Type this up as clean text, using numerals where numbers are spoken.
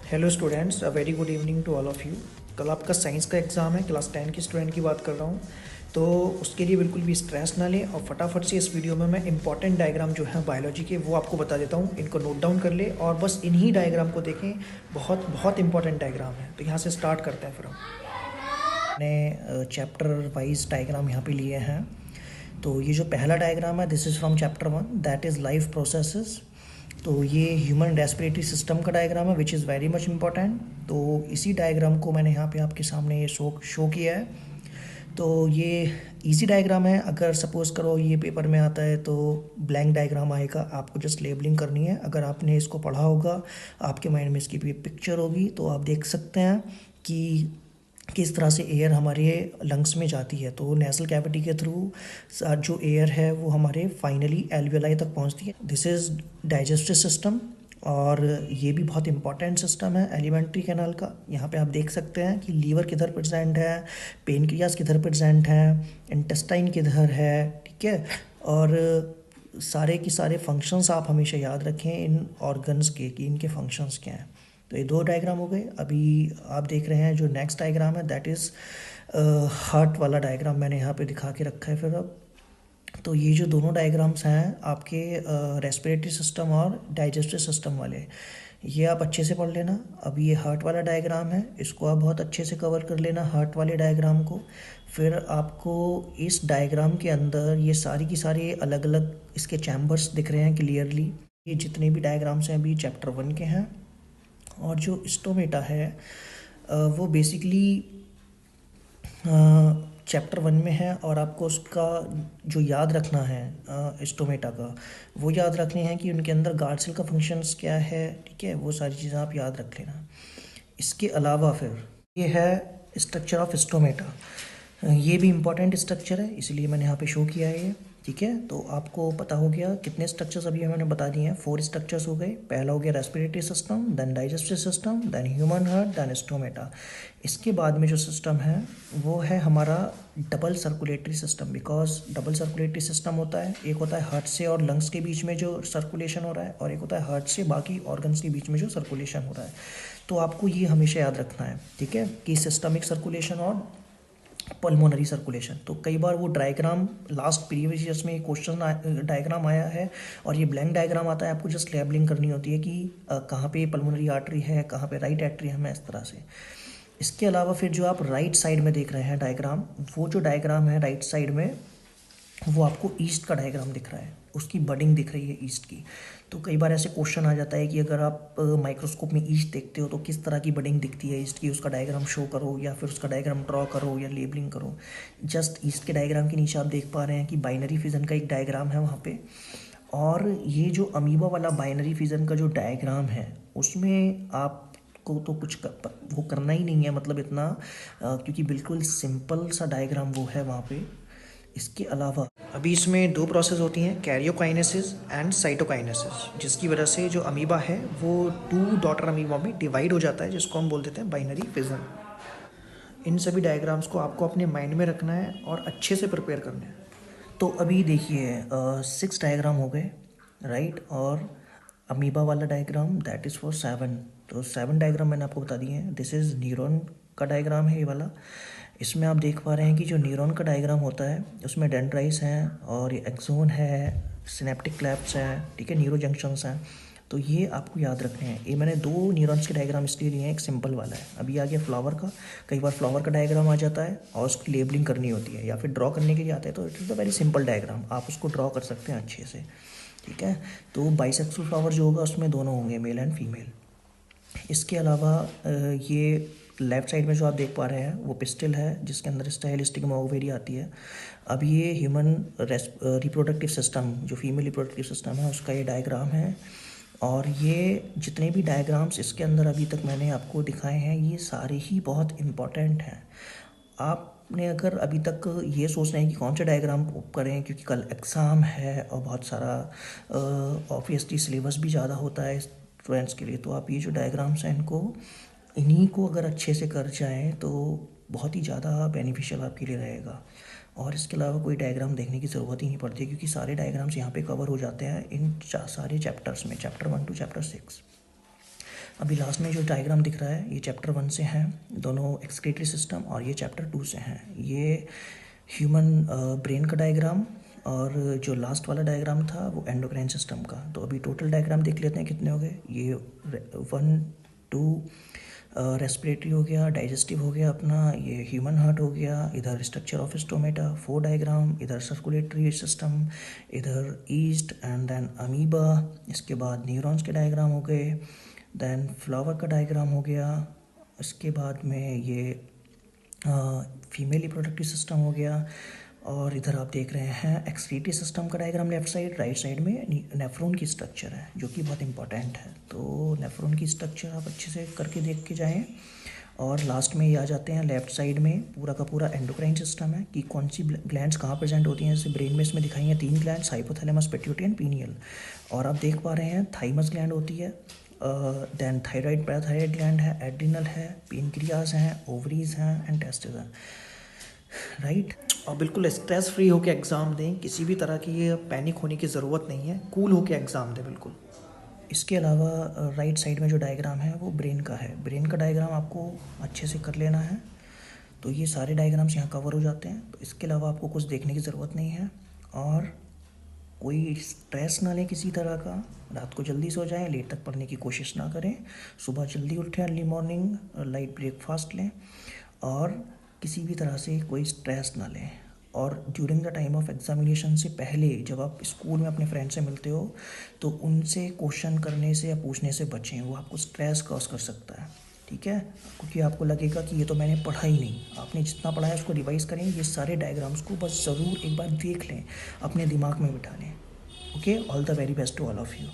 Hello students, a very good evening to all of you. कल आपका science का exam है, क्लास 10 के स्टूडेंट की बात कर रहा हूँ। तो उसके लिए बिल्कुल भी स्ट्रेस ना लें और फटाफट से इस वीडियो में मैं इंपॉर्टेंट डायग्राम जो है बायोलॉजी के वो आपको बता देता हूँ। इनको नोट डाउन कर ले और बस इन्हीं डायग्राम को देखें। बहुत बहुत इंपॉर्टेंट डायग्राम है। तो यहाँ से स्टार्ट करते हैं फिर हम। मैंने चैप्टर वाइज डायग्राम यहाँ पे लिए हैं। तो ये जो पहला डायग्राम है, this is from chapter 1, that is life processes. तो ये ह्यूमन रेस्पिरेटरी सिस्टम का डायग्राम है which is very much important. तो इसी डायग्राम को मैंने यहाँ पे आपके सामने ये शो किया है। तो ये इजी डायग्राम है। अगर सपोज़ करो ये पेपर में आता है तो ब्लैंक डायग्राम आएगा, आपको जस्ट लेबलिंग करनी है। अगर आपने इसको पढ़ा होगा, आपके माइंड में इसकी भी पिक्चर होगी, तो आप देख सकते हैं कि किस तरह से एयर हमारे लंग्स में जाती है। तो नेजल कैविटी के थ्रू जो एयर है वो हमारे फाइनली एल्वियोलाई तक पहुंचती है। दिस इज़ डाइजेस्टिव सिस्टम और ये भी बहुत इंपॉर्टेंट सिस्टम है एलिमेंट्री कैनाल का। यहाँ पे आप देख सकते हैं कि लीवर किधर प्रेजेंट है, पेनक्रियास किधर प्रेजेंट है, इंटेस्टाइन किधर है, ठीक है। और सारे के सारे फंक्शंस आप हमेशा याद रखें इन ऑर्गन्स के कि इनके फंक्शंस क्या हैं। तो ये दो डायग्राम हो गए। अभी आप देख रहे हैं जो नेक्स्ट डायग्राम है दैट इज़ हार्ट वाला डायग्राम मैंने यहाँ पे दिखा के रखा है। फिर अब तो ये जो दोनों डायग्राम्स हैं आपके रेस्पिरेटरी सिस्टम और डाइजेस्टिव सिस्टम वाले, ये आप अच्छे से पढ़ लेना। अब ये हार्ट वाला डायग्राम है, इसको आप बहुत अच्छे से कवर कर लेना हार्ट वाले डायग्राम को। फिर आपको इस डायग्राम के अंदर ये सारी की सारी अलग अलग इसके चैम्बर्स दिख रहे हैं क्लियरली। ये जितने भी डायग्राम्स हैं अभी चैप्टर 1 के हैं। और जो स्टोमेटा है वो बेसिकली चैप्टर 1 में है और आपको उसका जो याद रखना है स्टोमेटा का, वो याद रखने हैं कि उनके अंदर गार्ड सेल का फंक्शंस क्या है, ठीक है। वो सारी चीज़ें आप याद रख लेना। इसके अलावा फिर ये है स्ट्रक्चर ऑफ स्टोमेटा। ये भी इम्पॉर्टेंट स्ट्रक्चर है, इसलिए मैंने यहाँ पे शो किया है ये, ठीक है। तो आपको पता हो गया कितने स्ट्रक्चर्स अभी मैंने बता दिए हैं। 4 स्ट्रक्चर्स हो गए। पहला हो गया respiratory system, then digestive system, then human heart, then stomata. इसके बाद में जो सिस्टम है वो है हमारा double circulatory system. Because double circulatory system होता है, एक होता है हार्ट से और लंग्स के बीच में जो सर्कुलेशन हो रहा है, और एक होता है हार्ट से बाकी ऑर्गन्स के बीच में जो सर्कुलेशन हो रहा है। तो आपको ये हमेशा याद रखना है, ठीक है, कि सिस्टमिक सर्कुलेशन और पल्मोनरी सर्कुलेशन। तो कई बार वो डायग्राम लास्ट प्रीवियस ईयर्स में क्वेश्चन डायग्राम आया है और ये ब्लैंक डायग्राम आता है, आपको जस्ट लेबलिंग करनी होती है कि कहाँ पे पल्मोनरी आर्टरी है, कहाँ पे राइट एट्रियम है, इस तरह से। इसके अलावा फिर जो आप राइट साइड में देख रहे हैं डायग्राम, वो जो डायग्राम है राइट साइड में वो आपको ईस्ट का डायग्राम दिख रहा है, उसकी बडिंग दिख रही है ईस्ट की। तो कई बार ऐसे क्वेश्चन आ जाता है कि अगर आप माइक्रोस्कोप में ईस्ट देखते हो तो किस तरह की बडिंग दिखती है ईस्ट की, उसका डायग्राम शो करो या फिर उसका डायग्राम ड्रॉ करो या लेबलिंग करो। जस्ट ईस्ट के डायग्राम के नीचे आप देख पा रहे हैं कि बाइनरी फिजन का एक डायग्राम है वहाँ पे। और ये जो अमीबा वाला बाइनरी फिजन का जो डायग्राम है उसमें आपको तो कुछ वो करना ही नहीं है, मतलब इतना क्योंकि बिल्कुल सिंपल सा डायग्राम वो है वहाँ पे। इसके अलावा अभी इसमें दो प्रोसेस होती हैं, कैरियोकाइनेसिस एंड साइटोकाइनेसिस, जिसकी वजह से जो अमीबा है वो 2 डॉटर अमीबा में डिवाइड हो जाता है, जिसको हम बोल देते हैं बाइनरी फिजन। इन सभी डायग्राम्स को आपको अपने माइंड में रखना है और अच्छे से प्रिपेयर करना है। तो अभी देखिए 6 डायग्राम हो गए, राइट। और अमीबा वाला डायग्राम दैट इज़ फॉर 7। तो 7 डायग्राम मैंने आपको बता दिए हैं। दिस इज़ न्यूरॉन का डायग्राम है ये वाला। इसमें आप देख पा रहे हैं कि जो न्यूरॉन का डायग्राम होता है उसमें डेंड्राइट्स हैं और ये एक्सोन है, सिनेप्टिक क्लैप्स हैं, ठीक है, न्यूरो जंक्शंस हैं। तो ये आपको याद रखने हैं। ये मैंने 2 न्यूरॉन्स के डायग्राम इसलिए लिए हैं, एक सिंपल वाला है। अभी आ गया फ्लावर का। कई बार फ्लावर का डायग्राम आ जाता है और उसकी लेबलिंग करनी होती है या फिर ड्रॉ करने के लिए आता है, तो it is a very simple diagram, आप उसको ड्रॉ कर सकते हैं अच्छे से, ठीक है। तो बाइसेक्सुअल फ्लावर जो होगा उसमें दोनों होंगे, मेल एंड फीमेल। इसके अलावा ये लेफ़्ट साइड में जो आप देख पा रहे हैं वो पिस्टल है, जिसके अंदर स्टाइल स्टिग्मा ओवेरी आती है। अब ये ह्यूमन रिप्रोडक्टिव सिस्टम, जो फीमेल रिप्रोडक्टिव सिस्टम है, उसका ये डायग्राम है। और ये जितने भी डायग्राम्स इसके अंदर अभी तक मैंने आपको दिखाए हैं, ये सारे ही बहुत इम्पॉर्टेंट हैं। आपने अगर अभी तक ये सोच रहे हैं कि कौन सा डायग्राम करें, क्योंकि कल एग्ज़ाम है और बहुत सारा ऑब्वियसली सिलेबस भी ज़्यादा होता है स्टूडेंट्स के लिए, तो आप ये जो डायग्राम्स हैं इन्हीं को अगर अच्छे से कर जाएँ तो बहुत ही ज़्यादा बेनिफिशियल आपके लिए रहेगा। और इसके अलावा कोई डायग्राम देखने की ज़रूरत ही नहीं पड़ती, क्योंकि सारे डायग्राम्स यहाँ पे कवर हो जाते हैं इन सारे चैप्टर्स में, चैप्टर 1 टू चैप्टर 6। अभी लास्ट में जो डायग्राम दिख रहा है ये चैप्टर 1 से हैं, दोनों एक्सक्रीटरी सिस्टम, और ये चैप्टर 2 से हैं। ये ह्यूमन ब्रेन का डायग्राम और जो लास्ट वाला डायग्राम था वो एंडोक्राइन सिस्टम का। तो अभी टोटल डायग्राम देख लेते हैं कितने हो गए। ये 1 2 रेस्पिरेटरी हो गया, डाइजेस्टिव हो गया अपना, ये ह्यूमन हार्ट हो गया, इधर स्ट्रक्चर ऑफ स्टोमेटा 4 डायग्राम, इधर सर्कुलेटरी सिस्टम, इधर ईस्ट एंड देन अमीबा, इसके बाद न्यूरॉन्स के डायग्राम हो गए, देन फ्लावर का डायग्राम हो गया, इसके बाद में ये फीमेल रिप्रोडक्टिव सिस्टम हो गया, और इधर आप देख रहे हैं एक्सक्रीटरी सिस्टम का diagram left side, right side में नेफ्रॉन की स्ट्रक्चर है जो कि बहुत इंपॉर्टेंट है। तो नेफ्रॉन की स्ट्रक्चर आप अच्छे से करके देख के जाएं। और लास्ट में ये आ जाते हैं लेफ्ट साइड में, पूरा का पूरा एंडोक्राइन सिस्टम है कि कौन सी ग्लैंड्स कहाँ प्रेजेंट होती हैं। जैसे ब्रेन में इसमें दिखाई हैं 3 glands, hypothalamus, pituitary and pineal. और आप देख पा रहे हैं थाइमस ग्लैंड होती है, देन थायराइड, पैराथायराइड ग्लैंड है, एड्रिनल है, पेनक्रियास हैं, ओवरीज हैं एंड टेस्टिस हैं, राइट। और बिल्कुल स्ट्रेस फ्री होकर एग्ज़ाम दें, किसी भी तरह की ये पैनिक होने की ज़रूरत नहीं है, कूल होकर एग्ज़ाम दें बिल्कुल। इसके अलावा राइट साइड में जो डायग्राम है वो ब्रेन का है। ब्रेन का डायग्राम आपको अच्छे से कर लेना है। तो ये सारे डायग्राम्स यहाँ कवर हो जाते हैं। तो इसके अलावा आपको कुछ देखने की ज़रूरत नहीं है, और कोई स्ट्रेस ना लें किसी तरह का। रात को जल्दी सो जाएं, लेट तक पढ़ने की कोशिश ना करें, सुबह जल्दी उठें, अर्ली मॉर्निंग लाइट ब्रेकफास्ट लें, और किसी भी तरह से कोई स्ट्रेस ना लें। और during the time of examination से पहले जब आप स्कूल में अपने फ्रेंड से मिलते हो तो उनसे क्वेश्चन करने से या पूछने से बचें, वो आपको स्ट्रेस कॉज कर सकता है, ठीक है। क्योंकि आपको लगेगा कि ये तो मैंने पढ़ा ही नहीं। आपने जितना पढ़ा है उसको रिवाइज करें, ये सारे डायग्राम्स को बस ज़रूर एक बार देख लें, अपने दिमाग में बिठा लें। Okay, all the very best to all of you.